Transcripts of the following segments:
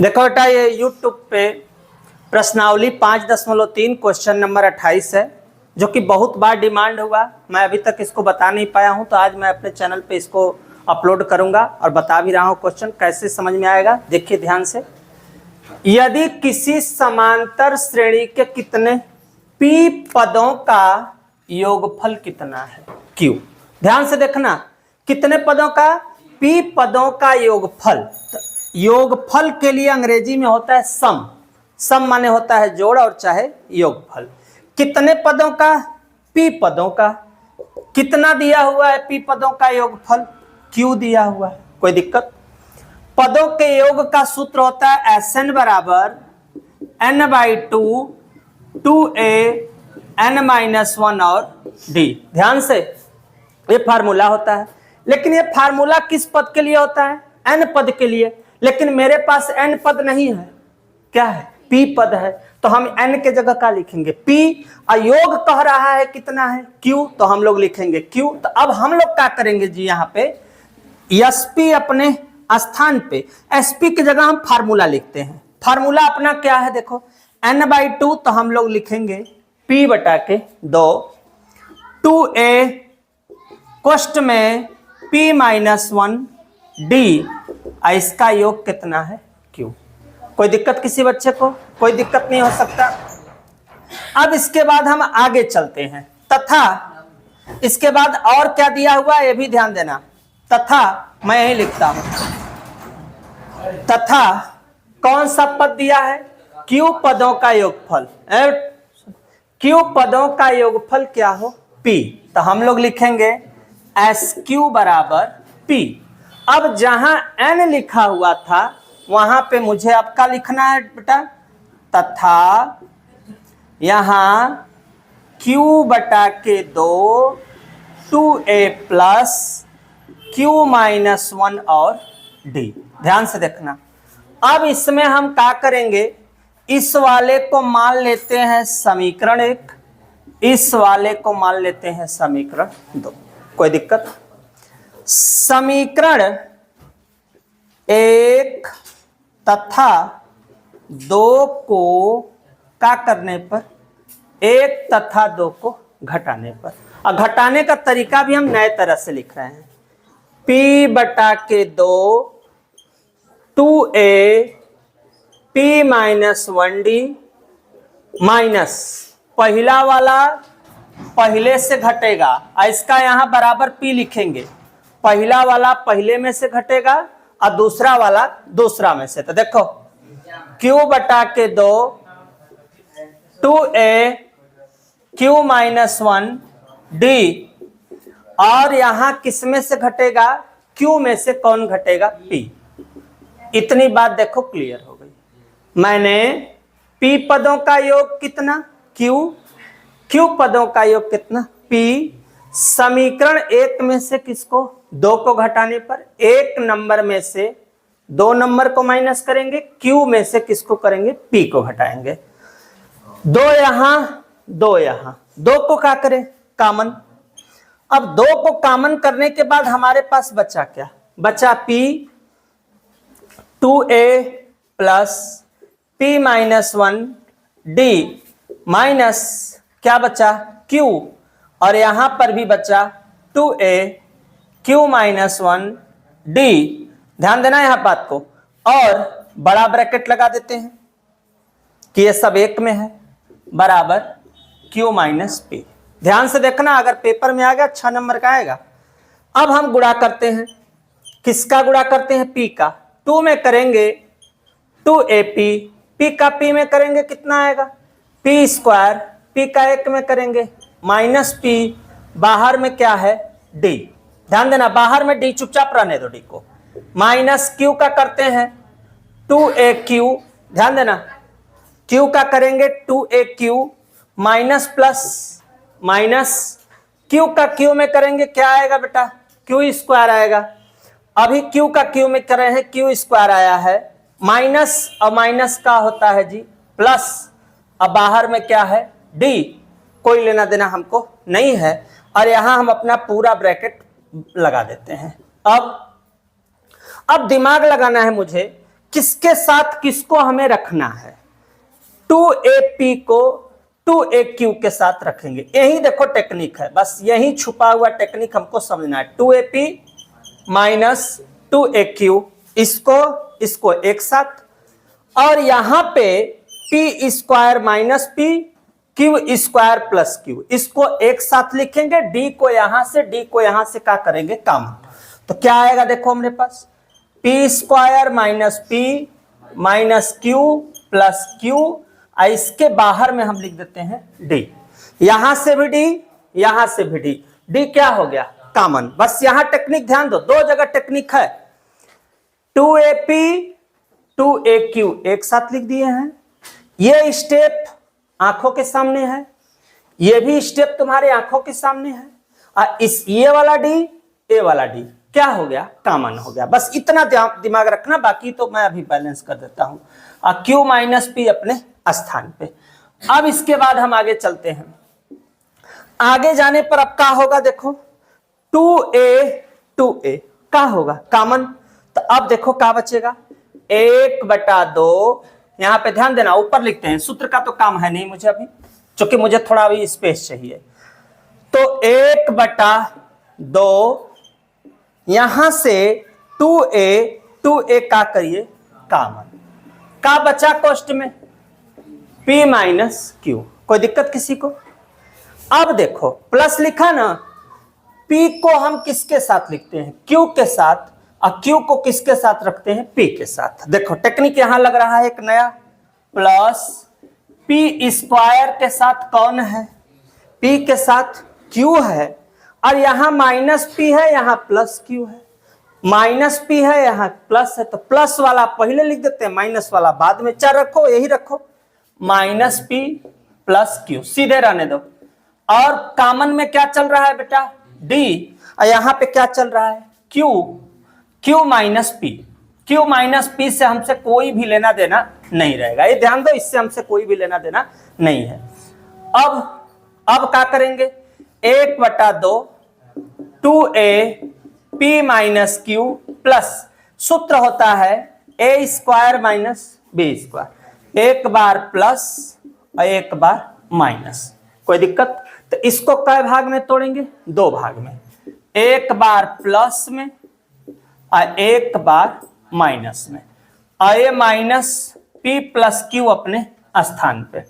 देखो बेटा, ये YouTube पे प्रश्नावली 5.3 क्वेश्चन नंबर 28 है, जो कि बहुत बार डिमांड हुआ। मैं अभी तक इसको बता नहीं पाया हूं, तो आज मैं अपने चैनल पे इसको अपलोड करूंगा और बता भी रहा हूं। क्वेश्चन कैसे समझ में आएगा, देखिए ध्यान से। यदि किसी समांतर श्रेणी के कितने p पदों का योगफल कितना है q। ध्यान से देखना, कितने पदों का, p पदों का योगफल। योगफल के लिए अंग्रेजी में होता है सम। सम माने होता है जोड़ और चाहे योगफल। कितने पदों का, p पदों का। कितना दिया हुआ है p पदों का योगफल, q दिया हुआ है। कोई दिक्कत? पदों के योग का सूत्र होता है Sn बराबर n/2 2a n-1 और d। ध्यान से, ये फार्मूला होता है। लेकिन ये फार्मूला किस पद के लिए होता है? n पद के लिए। लेकिन मेरे पास n पद नहीं है, क्या है? p पद है। तो हम n के जगह क्या लिखेंगे? p। योग कह रहा है कितना है? q, तो हम लोग लिखेंगे q। तो अब हम लोग क्या करेंगे जी, यहाँ पे sp अपने स्थान पे sp की जगह हम फार्मूला लिखते हैं। फार्मूला अपना क्या है? देखो n/2, तो हम लोग लिखेंगे p बटा के 2 2a कोष्ठ में p-1 d। इसका योग कितना है? q। कोई दिक्कत किसी बच्चे को? कोई दिक्कत नहीं हो सकता। अब इसके बाद हम आगे चलते हैं। तथा इसके बाद और क्या दिया हुआ है, ये भी ध्यान देना। तथा मैं यही लिखता हूं, तथा कौन सा पद दिया है? q पदों का योगफल। q पदों का योगफल क्या हो? p। तो हम लोग लिखेंगे sq बराबर p। अब जहां n लिखा हुआ था वहां पे मुझे अब क्या लिखना है बेटा? तथा यहां q बटा के 2 2a प्लस q-1 और d। ध्यान से देखना। अब इसमें हम क्या करेंगे, इस वाले को मान लेते हैं समीकरण 1, इस वाले को मान लेते हैं समीकरण 2। कोई दिक्कत? समीकरण 1 तथा 2 को क्या करने पर, 1 तथा 2 को घटाने पर। और घटाने का तरीका भी हम नए तरह से लिख रहे हैं। p बटा के 2 2a p-1d माइनस पहला वाला पहले से घटेगा, इसका यहां बराबर p लिखेंगे। पहला वाला पहले में से घटेगा और दूसरा वाला दूसरा में से। तो देखो q बटा के 2 2a q-1 d, और यहां किस में से घटेगा? q में से कौन घटेगा? p। इतनी बात देखो क्लियर हो गई। मैंने p पदों का योग कितना? q पदों का योग कितना? p। समीकरण 1 में से किसको? 2 को घटाने पर 1 नंबर में से 2 नंबर को माइनस करेंगे, q में से किसको करेंगे? p को घटाएंगे। 2 यहां 2 यहां, 2 को क्या करें? कॉमन। अब 2 को कॉमन करने के बाद हमारे पास बचा क्या? बचा p 2a plus p-1 d minus क्या बचा? q। और यहां पर भी बचा 2a q-1 d। ध्यान देना यहां बात को। और बड़ा ब्रैकेट लगा देते हैं कि ये सब एक में है, बराबर q-p। ध्यान से देखना, अगर पेपर में आ गया 6 नंबर का आएगा। अब हम गुणा करते हैं। किसका गुणा करते हैं? p का। 2 में करेंगे 2ap, p का p में करेंगे कितना आएगा? p square. p का 1 में करेंगे माइनस p, बाहर में क्या है? d। ध्यान देना, बाहर में d, चुपचाप रहने दो d को। माइनस q का करते हैं 2aq। ध्यान देना, q का करेंगे 2aq minus plus minus q का q में करेंगे क्या आएगा बेटा? q स्क्वायर आएगा। अभी q का q में कर रहे हैं, q स्क्वायर आया है। माइनस और माइनस का होता है जी प्लस, अब बाहर में क्या है? d। कोई लेना देना हमको नहीं है। और यहां हम अपना पूरा ब्रैकेट लगा देते हैं। अब दिमाग लगाना है मुझे किसके साथ किसको हमें रखना है, 2AP को 2AQ के साथ रखेंगे। यही देखो टेक्निक है, बस यही छुपा हुआ टेक्निक हमको समझना है। 2AP माइनस 2AQ, इसको एक साथ, और यहां पे P square minus P, Q square plus Q, इसको एक साथ लिखेंगे। D को यहां से क्या करेंगे, कॉमन। तो क्या आएगा देखो हमारे पास, P square minus P minus Q plus Q, इसके बाहर में हम लिख देते हैं D। यहां से भी D, यहां से भी D, D क्या हो गया, कॉमन। बस यहां टेक्निक ध्यान दो, दो जगह टेक्निक है। 2AP 2AQ एक साथ लिख दिए हैं। ये स्टेप आंखों के सामने है, ये भी स्टेप तुम्हारे आंखों के सामने है, और इस ये वाला D, ये वाला D क्या हो गया, कॉमन हो गया। बस इतना दिमाग रखना, बाकी तो मैं अभी बैलेंस कर देता हूं। और Q माइनस P अपने स्थान पे। अब इसके बाद हम आगे चलते हैं। आगे जाने पर अब क्या होगा देखो, 2A क्या होगा, कॉमन। तो अब देखो क्या बचेगा, 1/2, यहां पे ध्यान देना ऊपर लिखते हैं, सूत्र का तो काम है नहीं मुझे अभी, क्योंकि मुझे थोड़ा अभी स्पेस चाहिए। तो 1/2, यहां से 2A का करिए कॉमन, का बचा कोष्ट में P माइनस Q, कोई दिक्कत किसी को। अब देखो प्लस लिखा ना, P को हम किसके साथ लिखते हैं, Q के साथ, और Q को किसके साथ रखते हैं, P के साथ। देखो टेक्निक यहां लग रहा है एक नया, प्लस P स्क्वायर के साथ कौन है, P के साथ Q है, और यहां माइनस P है, यहां प्लस Q है। माइनस P है, यहां प्लस है, तो प्लस वाला पहले लिख देते हैं, माइनस वाला बाद में। चार रखो, यही रखो, माइनस P प्लस Q, सीधे रहने दो। और कॉमन में क्या चल रहा है बेटा, D, और यहां पे क्या चल रहा है, Q minus P। Q minus P से हमसे कोई भी लेना देना नहीं रहेगा, ये ध्यान दो, इससे हमसे कोई भी लेना देना नहीं है। अब क्या करेंगे, 1/2 2AP माइनस Q प्लस, सूत्र होता है A square minus B square, एक बार प्लस और एक बार माइनस, कोई दिक्कत। तो इसको कै भाग में तोड़ेंगे, दो भाग में, एक बार प्लस में और एक बार माइनस में, और ये माइनस P प्लस Q अपने स्थान पे।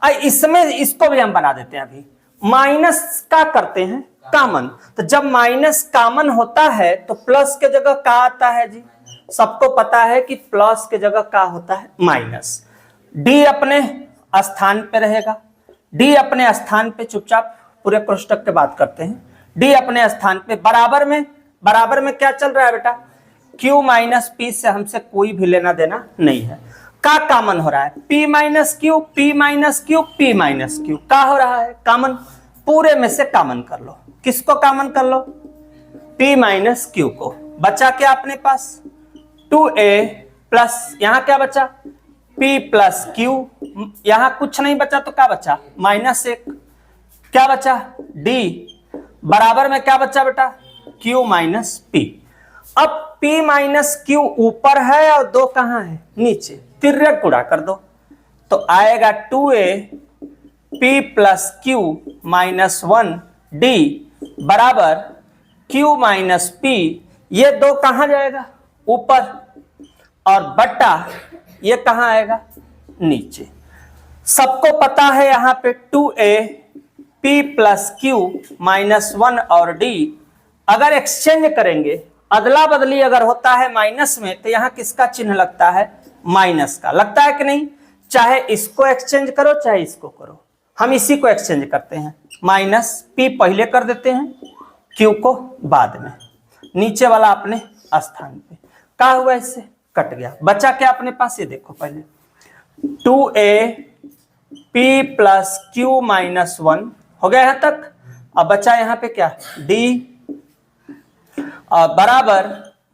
और इसमें इसको भी हम बना देते हैं, अभी माइनस का करते हैं कॉमन। तो जब माइनस कॉमन होता है तो प्लस के जगह क्या आता है जी, सबको पता है कि प्लस के जगह क्या होता है, माइनस। D अपने स्थान पे रहेगा, D अपने स्थान पे, चुपचाप पूरे कोष्टक के बात करते हैं। D अपने स्थान पे, बराबर में क्या चल रहा है बेटा, Q माइनस P से हमसे कोई भी लेना देना नहीं है। का कॉमन हो रहा है, P minus Q, P minus Q, P minus Q, का हो रहा है कॉमन। पूरे में से कॉमन कर लो, किसको कॉमन कर लो, P माइनस Q को। बचा क्या अपने पास, 2A प्लस, यहां क्या बचा, P प्लस Q, यहां कुछ नहीं बचा तो क्या बचा, -1, क्या बचा D, बराबर में क्या बचा बेटा, Q माइनस P। अब P माइनस Q ऊपर है और 2 कहां है, नीचे, तिर्यक गुणा कर दो तो आएगा 2AP plus Q minus 1D बराबर Q माइनस P, ये 2 कहां जाएगा, ऊपर, और बट्टा ये कहां आएगा, नीचे। सबको पता है यहां पे 2AP प्लस Q माइनस 1 और D, अगर एक्सचेंज करेंगे, अदला बदली अगर होता है माइनस में, तो यहां किसका चिन्ह लगता है, माइनस का लगता है कि नहीं। चाहे इसको एक्सचेंज करो चाहे इसको करो, हम इसी को एक्सचेंज करते हैं, माइनस P पहले कर देते हैं, Q को बाद में, नीचे वाला अपने स्थान पे। क्या हुआ, इससे कट गया, बचा क्या अपने पास, ये देखो पहले 2AP प्लस Q माइनस 1 हो गया यहां तक। अब बचा यहां पे क्या, D बराबर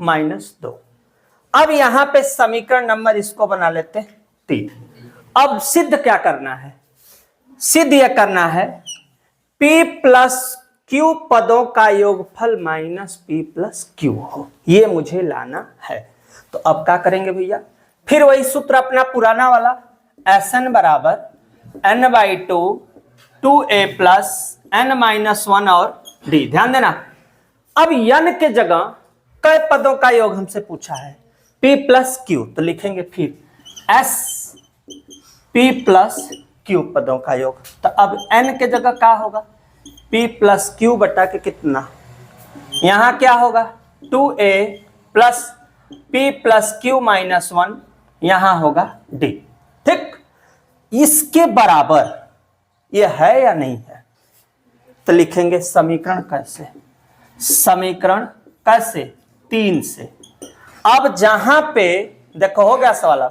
-2। अब यहां पे समीकरण नंबर इसको बना लेते हैं 3। अब सिद्ध क्या करना है, सिद्ध यह करना है P प्लस Q पदों का योगफल माइनस P प्लस Q हो, ये मुझे लाना है। तो अब क्या करेंगे भैया, फिर वही सूत्र अपना पुराना वाला, Sn बराबर n/2 2a प्लस n-1 और d। ध्यान देना, अब n के जगह कई पदों का योग हमसे पूछा है, p प्लस क्यू, तो लिखेंगे फिर s p प्लस क्यू पदों का योग। तो अब n के जगह क्या होगा, p प्लस क्यू बटा के कितना, यहां क्या होगा 2a plus p plus Q minus 1, यहां होगा d। ठीक, इसके बराबर ये है या नहीं है, तो लिखेंगे समीकरण कैसे, समीकरण कैसे 3 से। अब जहां पे देखो हो गया सवाल,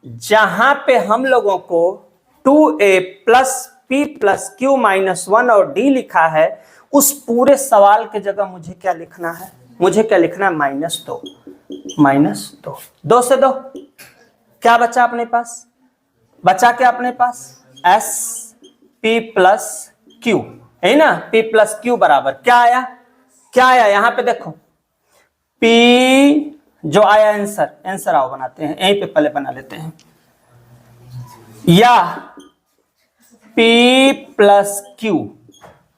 जहां पे हम लोगों को 2a plus p plus Q minus 1 और d लिखा है, उस पूरे सवाल के जगह मुझे क्या लिखना है, मुझे क्या लिखना है -2, -2, 2 से 2 क्या बचा अपने पास, बचा क्या अपने पास s p प्लस क्यू, है ना, p प्लस क्यू बराबर क्या आया, क्या आया यहां पे देखो p जो आया आंसर आओ बनाते हैं, यहीं पे पहले बना लेते हैं, या p प्लस क्यू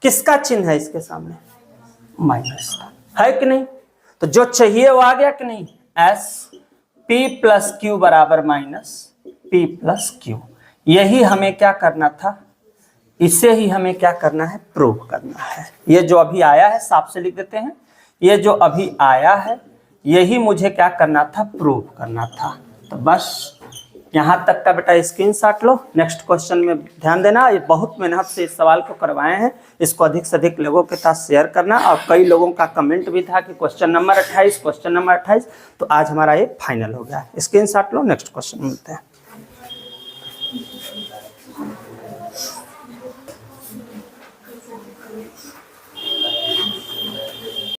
किसका चिन्ह है इसके सामने, माइनस है कि नहीं, तो जो चाहिए वो आ गया कि नहीं, s p प्लस क्यू बराबर माइनस p प्लस क्यू। यही हमें क्या करना था, इसे ही हमें क्या करना है, प्रूव करना है। ये जो अभी आया है साफ से लिख देते हैं, ये जो अभी आया है यही मुझे क्या करना था, प्रूव करना था। तो बस यहां तक का बेटा स्क्रीनशॉट लो, नेक्स्ट क्वेश्चन में ध्यान देना। ये बहुत मेहनत से इस सवाल को करवाए हैं, इसको अधिक से अधिक लोगों के साथ शेयर करना। और कई लोगों का कमेंट भी था कि क्वेश्चन नंबर 28, तो आज हमारा ये फाइनल हो गया। स्क्रीनशॉट लो, नेक्स्ट क्वेश्चन मिलते हैं।